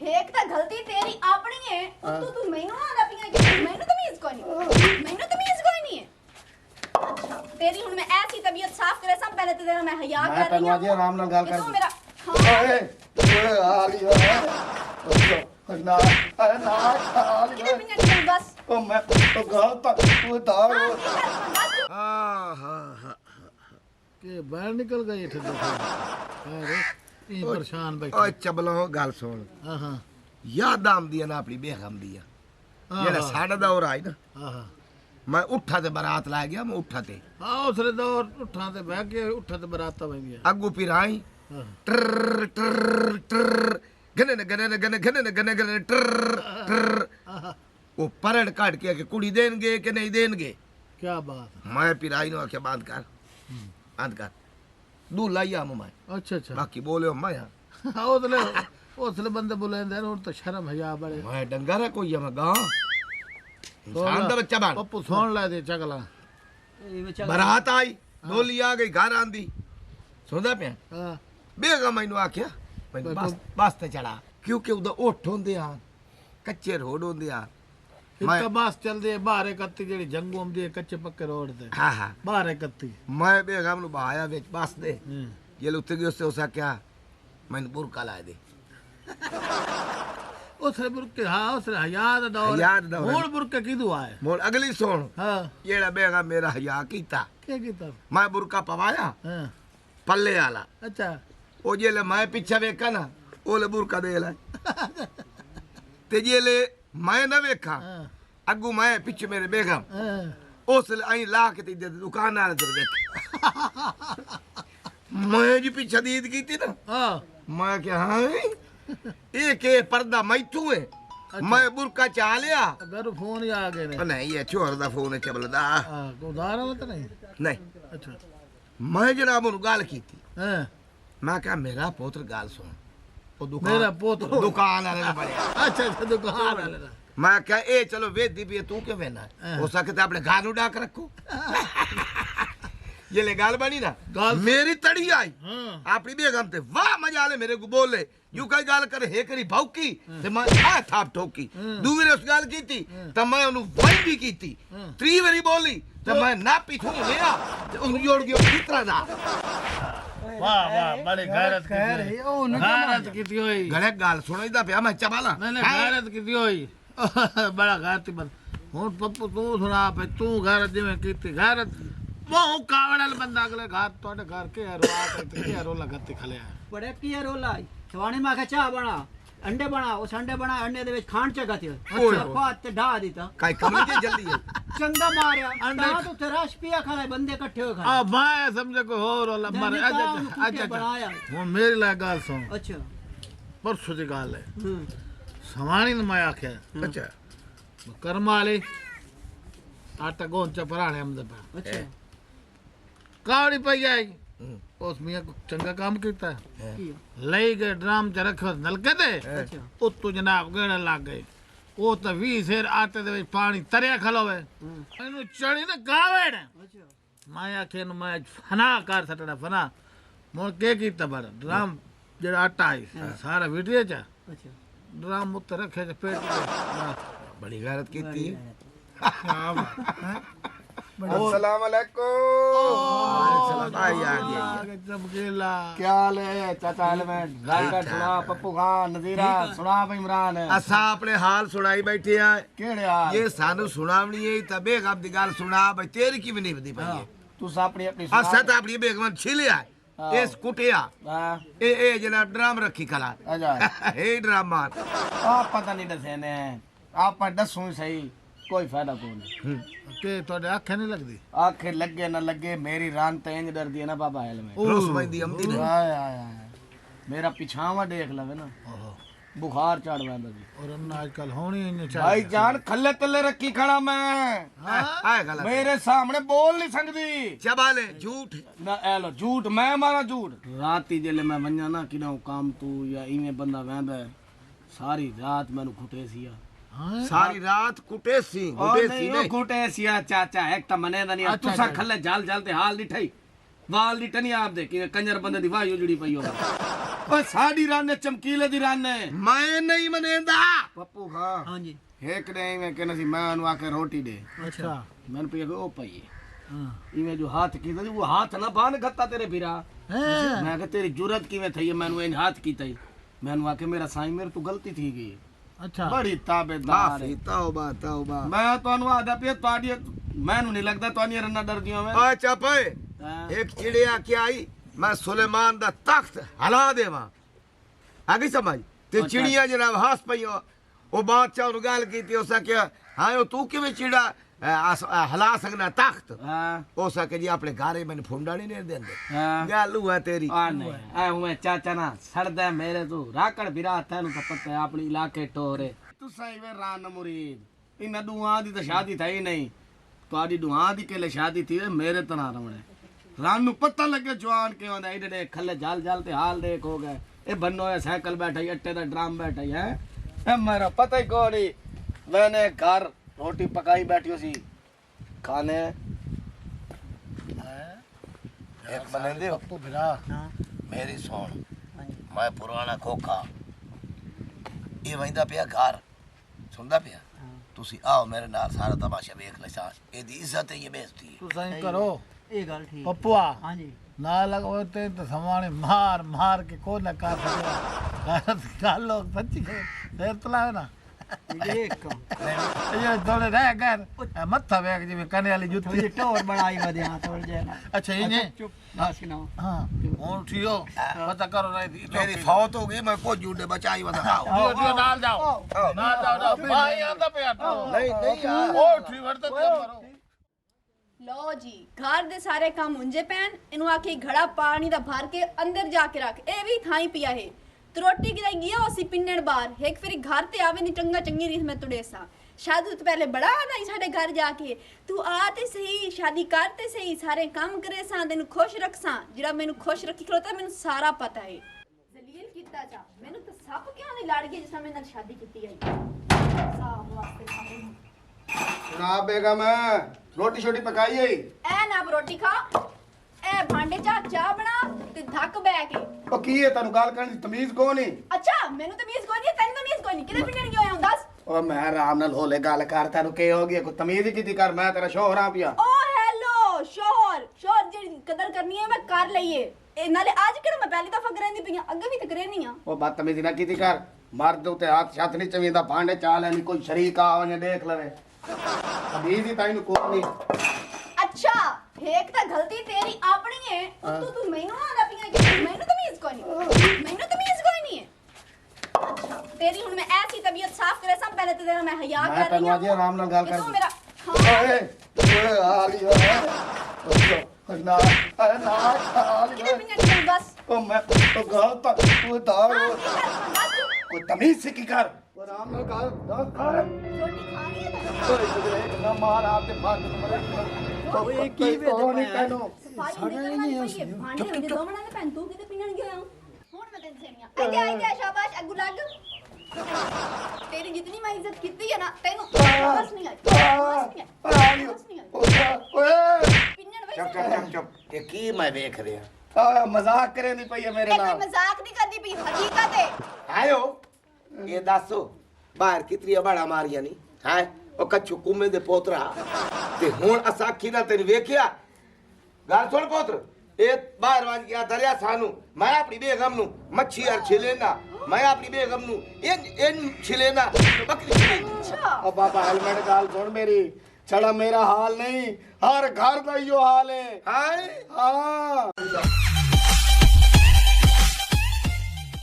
एक तो गलती तेरी अपनी है तू मैनू आंदा पिया कि मैनू तमीज कोई नहीं है। अच्छा तेरी हुन मैं ऐसी तबीयत साफ करे सब पहले तो तेरा मैं हया कर रही हूं। आराम नाल गल कर तू मेरा ओए ओए आ लिया ना कितने मिनट बस ओ मैं तो गाल तक तू दाग हां हां हां के बाहर निकल गए थे अरे ई परेशान बैठे ओए चबलो गल सुन हां हां याद आंदी ना अपनी बेगम दी जेड़ा साडा दौर आई ना हां मैं उठा ते बारात ला गया मैं उठा ते हां उसरे दौर उठा ते बह के उठा ते बारात वे गया अगू पिराई टर टर टर गने गने गने गने गने गने टर टर वो परड़ काट के कुड़ी देंगे कि नहीं देंगे क्या बात मैं पिराई नो आके बांध कर दूध लाइया मैं अच्छा अच्छा बाकी बोले मैं उसले बंदे बुलेंदे और तो शर्म हया बड़े मैं डंगर है कोई मैं गांव इंसान दा बच्चा बन पप्पू सुन ले दे चगला बारात आई डोली आ गई घर आंदी सुनदा पे हां बेगम मैनू आख्या मैं बस ते चढ़ा क्योंकि उदा ओठ होंदे आ कच्चे रोड होंदे आ मैं बस चल दे बाहर कत्ती जेडी जंगू आंदी कच्चे पक्के रोड ते हां हां बाहर कत्ती मैं बेगम नु बहाया विच बस दे ये उते गयो से उसा क्या मैंने बुरका ला दे उसरे बुरके हां उसरे हयाद दौर मोड़ बुरके किदू आए मोड़ अगली सुन हां येड़ा बेगम मेरा हया कीता क्या कीता मैं बुरका पवाया हां पल्ले आला अच्छा ओ जेले मैं पीछे वेखा ना ओले बुरका दे ला ते जेले मैं ना वेखा अगू मैं पीछे मेरे बेगम उसले आई ला के ते दुकान वाले ते वेख मैं जी पीछे दीद कीती ना हां मैं क्या हां एक ए पर्दा मैथू है मैं बुरका चा लिया घर फोन ही आ गए ने नहीं ये छोर दा फोन है चबलदा हां उधार वाला तो नहीं नहीं अच्छा मैं जनाब नु गाल कीती हां मैं क्या मेरा पुत्र गाल सुन ओ दुकान मेरा पुत्र दुकान वाले ने बड़े अच्छा अच्छा दुकान वाले मैं क्या ए चलो वेदी भी तू के वेना हो सकता अपने घर नु डाक रखो ये ले गाल बनी ना मेरी तड़ी आई अपनी बेगम ते वाह मजा ले मेरे को बोले यू कई गाल करे हे करी भौकी ते मैं आ थाप ठोकी दूसरी उस गाल कीती त मैं उनु वही भी कीती त्री बारी बोली त मैं ना पीछू लिया ते उन जोड़ गयो कितना दा वाह वाह बड़ी गैरत की होई गले गाल सुनाईदा पे मैं चबाला नहीं गैरत की होई बड़ा गैरती बन हुन पप्पू तू सुना पे तू गैरत जिवें कीती गैरत वो कावड़ल बंदा अगले घर तोड़े घर के रोला के रोला गत्ती खले बड़े की रोला छवाने में आके चाह बना अंडे बना उस अंडे बना अंडे दे विच खांड चगा थे पात ते ढा दीता काई कमी के जल्दी है चंगा मारया अंडा तो तेरा पिया खा बंदे इकट्ठे हो खा आ मैं समझे कोई और रोला मर अच्छा बनाया हुन मेरी ला गाल सुन अच्छा परसों दी गाल है सवाणी ने मैं आख्या अच्छा कर्म वाली आटा गोंचा पराणे हमदे पे अच्छा कावड़ी पई आई उस मियां को चंगा काम कीता लई गए ड्राम च रखो नलके ते उत्तू जनाब गेड़े लग गए वो तो 20 सेर आटे दे विच पानी तरया खलोवे इनु चढ़ी ना गावेड़ अच्छा मैं आखे नु मैं फना कर सटड़ा फना मोर के कीता बड़ ड्राम जेड़ा आटा आई सारा वीडियो च अच्छा ड्राम उत्ते रखे च पेट बड़ी गैरत कीती है हां अस्सलाम वालेकुम आई आ गया चमकीला क्या हाल है चाचा एलिमेंट गाल का सुना पप्पू खान नजीरा सुना भाई इमरान असा अपने हाल सुनाई बैठे हैं केड़े हाल ये सानू सुनावनी है तबे गब दी गल सुना भाई तेरी की भी नहीं बदी पई है तू अपनी अपनी असा तो अपनी बेगम छिलिया इस कुटिया हां ए जनाब ड्राम रखी खला अच्छा हे ड्राम मार आप पता नहीं दसे ने आप दसू सही कोई फायदा कोई के तोड़े आंखें नहीं लगदी आखिर लगे ना लगे मेरी रान तो इंज डरदी है ना बाबा एलिमेंट रोस बंदी हमदी ने आय आय मेरा पिछावा देख लवे ना बुखार चढ़ वैंदा जी और अन्ना आजकल होनी ही नहीं भाई जान खल्ले तले रखी खड़ा मैं आए गलत मेरे सामने बोल नहीं सकदी चबाले झूठ ना एलो झूठ मैं मारा झूठ राती जेले मैं वन्या ना कि ना काम तू या इवें बंदा वैंदा सारी रात मैनू घुटे सिया सारी रात कुटेसी गुटेसी ने घुटेसिया चाचा एक त मने दा नहीं तुसा खल्ले जाल जाल ते हाल दिठाई वाल दिठनी आप दे कि कंजर बंदे दी वाह जुड़ी पई हो ਓਏ ਸਾਡੀ ਰਾਨੇ ਚਮਕੀਲੇ ਦੀ ਰਾਨੇ मैं नहीं मनेंदा ਪੱਪੂ ਖਾਂ ਹਾਂਜੀ ਇੱਕ ਨੇ ਮੈਂ ਕਹਿੰਦਾ ਸੀ ਮੈਂ ਉਹਨੂੰ ਆ ਕੇ ਰੋਟੀ ਦੇ ਅੱਛਾ ਮੈਨੂੰ ਪਿਆ ਉਹ ਪਈ ਹਾਂ ਇਵੇਂ ਜੋ ਹੱਥ ਕੀਤਾ ਉਹ ਹੱਥ ਨਾ ਬਾਨ ਗੱਤਾ ਤੇਰੇ ਵੀਰਾ ਹਾਂ ਮੈਂ ਕਿ ਤੇਰੀ ਜੁਰਤ ਕਿਵੇਂ થઈ ਹੈ ਮੈਨੂੰ ਇਹ ਹੱਥ ਕੀਤਾ ਹੀ ਮੈਨੂੰ ਆ ਕੇ ਮੇਰਾ ਸਾਈਂ ਮੇਰੇ ਤੋਂ ਗਲਤੀ ਥੀ ਗਈ ਅੱਛਾ ਬੜੀ ਤਾਬੇਦਾਰ ਹੈ तौबा तौबा ਮੈਂ ਤੁਹਾਨੂੰ ਆਦਾ ਪਿਆ ਤੁਹਾਡੀ ਮੈਨੂੰ ਨਹੀਂ ਲੱਗਦਾ ਤੁਹਾਡੀਆਂ ਰੰਨਾਂ ਡਰਦੀਆਂ ਹੋਵੇ आ चपे एक चिड़िया क्या आई मैं सुलेमान दा तख्त हला देवा आगे समझ ते अच्छा। चिड़िया जनाब हंस पई ओ बादशाह नु गाल कीती उसा क्या हां तू किवें चिड़ा हला सकना तख्त ਹਾਂ हो सके जी अपने घरे मैंने फुंडा नहीं ने देंदे ਹਾਂ गल हुआ तेरी ਆ ਨਹੀਂ ਆ ਮੈਂ ਚਾਚਾ ਨਾ ਸੜਦਾ ਮੇਰੇ ਤੋਂ ਰਾਕੜ ਵਿਰਾ ਤੈਨੂੰ ਤਾਂ ਪਤਾ ਹੈ ਆਪਣੀ ਇਲਾਕੇ ਟੋਰੇ ਤੂੰ ਸਹੀ ਵੇ ਰਾਨ ਮੁਰੀਦ ਇਹਨਾਂ ਦੁਆਂ ਦੀ ਤਾਂ ਸ਼ਾਦੀ ਥਈ ਨਹੀਂ ਤੁਹਾਡੀ ਦੁਆਂ ਦੀ ਕਿਲੇ ਸ਼ਾਦੀ ਥੀ ਮੇਰੇ ਤਾਂ ਨਾ ਰਵਣੇ ਰਾਨ ਨੂੰ ਪਤਾ ਲੱਗੇ ਜਵਾਨ ਕਿਉਂ ਦਾ ਇਹਦੇ ਖੱਲੇ ਜਲ ਜਲ ਤੇ ਹਾਲ ਦੇਖ ਹੋ ਗਏ ਇਹ ਬੰਨੋ ਹੈ ਸਾਈਕਲ ਬੈਠਾ ਹੀ ਅੱਟੇ ਦਾ ਡਰਮ ਬੈਠਾ ਹੀ ਹੈ ਇਹ ਮੇਰਾ ਪਤਾ ਹੀ ਕੋਈ ਨਹੀਂ ਮੈਨੇ ਘਰ रोटी पकाई बैठी सी खाने एक मनेंदे हो ਪੱਪੂ ਭਰਾ मेरी सुन मैं पुराना खोखा ये वहिंदा पिया घर सुनदा पिया तुसी आओ मेरे नाल सारा तमाशा देख ले सा एदी इज्जत है ये बेइज्जती है ਤੂੰ ਸਹੀ ਕਰੋ ਇਹ ਗੱਲ ਠੀਕ ਪੱਪੂਆ ਹਾਂਜੀ ਨਾ ਲਗੋ ਤੇ ਸਮਾਣੇ ਮਾਰ ਮਾਰ ਕੇ ਕੋ ਨਾ ਕਰ ਸਕਦਾ ਗੱਲ ਲੋ ਸੱਚੀ ਫੇਰ ਤਲਾ ਨਾ ਇੱਕ ਇਹ ਦੋਲੇ ਰਹਿ ਗਏ ਮੱਥਾ ਵੇਖ ਜਿਵੇਂ ਕਨੇ ਵਾਲੀ ਥੋੜੀ ਜੁੱਤੀ ਟੋਰ ਬਣਾਈ ਵਧਿਆ ਥੋੜ ਜੇ ਨਾ ਅੱਛਾ ਇਹਨੇ ਚੁੱਪ ਦੱਸ ਨਾ ਹਾਂ ਹੁਣ ਠੀਓ ਪਤਾ ਕਰੋ ਰਹੀ मेरी फौत हो गई मैं को झूठे बचाई बता ਜੀ ਨਾਲ ਜਾਓ ਨਾਲ ਜਾਓ ਭਾਈ ਆਂਦਾ ਪਿਆ नहीं नहीं यार ਉਹ ਠੀ ਵਰਤ ਤੇ ਮਰੋ ਲੋ ਜੀ ਘਰ ਦੇ ਸਾਰੇ ਕੰਮ ਹੁੰਜੇ ਪੈਣ ਇਹਨੂੰ ਆਖੇ ਘੜਾ ਪਾਣੀ ਦਾ ਭਰ ਕੇ ਅੰਦਰ ਜਾ ਕੇ ਰੱਖ ਇਹ ਵੀ ਥਾਈ ਪਿਆ ਹੈ ਤੇ ਰੋਟੀ ਕਿਦਾਈ ਗਿਆ ਉਸੇ ਪਿੰਨਣ ਬਾਹਰ ਇੱਕ ਫੇਰੀ ਘਰ ਤੇ ਆਵੇ ਨਹੀਂ ਚੰਗਾ ਚੰਗੀ ਰੀਤ ਮੈਂ ਤੁੜੇ ਸਾਂ शादी तो पहले बड़ा आना ही साडे घर जाके तू आते सही शादी करते सही सारे काम करे सा तेन खुश रख सा जिहड़ा मैनू खुश रखी खलोता मैनू सारा पता है जलील कीता जा मैनू तो सब क्यों नहीं लड़ गई जिस मेरे नाल शादी कीती आई साहब वास्ते ना बेगम रोटी छोटी पकाई है ए ना रोटी खा ए भांडे चा बना ते धक बै के ओ की है तनु गाल करने दी तमीज कोई नहीं अच्छा मैनू तमीज कोई नहीं तेन तमीज कोई नहीं किदे पिंडण गयो हूं दस ओ मैं आराम नाल होले गाल कर तनु के हो गया कोई तमीज ही कीती कर मैं तेरा शोहर आ पिया ओ हेलो शोहर जी कदर करनी है मैं कर लईए ए नाले आज केड़ा मैं पहली दफा करनी पई अगे भी ते करनी आ ओ बदतमीजी ना कीती कर मर्द उते हाथ छत नहीं चवींदा भांडे चाल नहीं कोई शरीक आवने देख लवे तमीज ही ताई नु कोई नहीं अच्छा एक तो गलती तेरी अपनी है तू मैनू आंदा पिया कि मैनू तमीज कोई नहीं है अच्छा तेरी हुन मैं ऐसी तबीयत साफ करे सब पहले तो तेरा मैं हया मैं कर रही तनु आज हूं आराम नाल गाल कि कर तू मेरा ओए ओए आ लिया ना ना किदे पिंडण गयो दस ओ मैं तो गाल तू दार दस तू कोई तमीज से की कर आराम नाल गाल कर रोटी खा रही है ओए ना मार आपके भाग मरे ओ ये की वे नहीं तनु सफाई नहीं है भांडे होंदे दो मना दे पैन तू किदे पिंडण गयो हुन मैं तेन सेनिया आजा शाबाश अगू लग तेरी जितनी मैं इज्जत कीती है ना तेनू बस नहीं आई बस नहीं आई ओए पिंडण चुप वैसे चुप चुप चुप ये की मैं देख रहा आ मजाक करे नहीं पई मेरे कोई नाल मजाक नहीं करदी पई हकीकत है आयो ये दसो बाहर कितनी बड़ा मारिया नहीं है ओ कच्चू कुमे दे पोतरा ते हुन असा अखी ना तेन वेखिया गाल सुन पोत्र ए बाहर वाज गया दरिया सानू मैं अपनी बेगम नु मच्छी और छिलेना मैं अपनी बेगम नु इन छिलेना बकरी छिलेना अच्छा ओ बाबा हेलमेट गाल सुन मेरी छड़ा मेरा हाल नहीं हर घर का यो हाल है हाय हाँ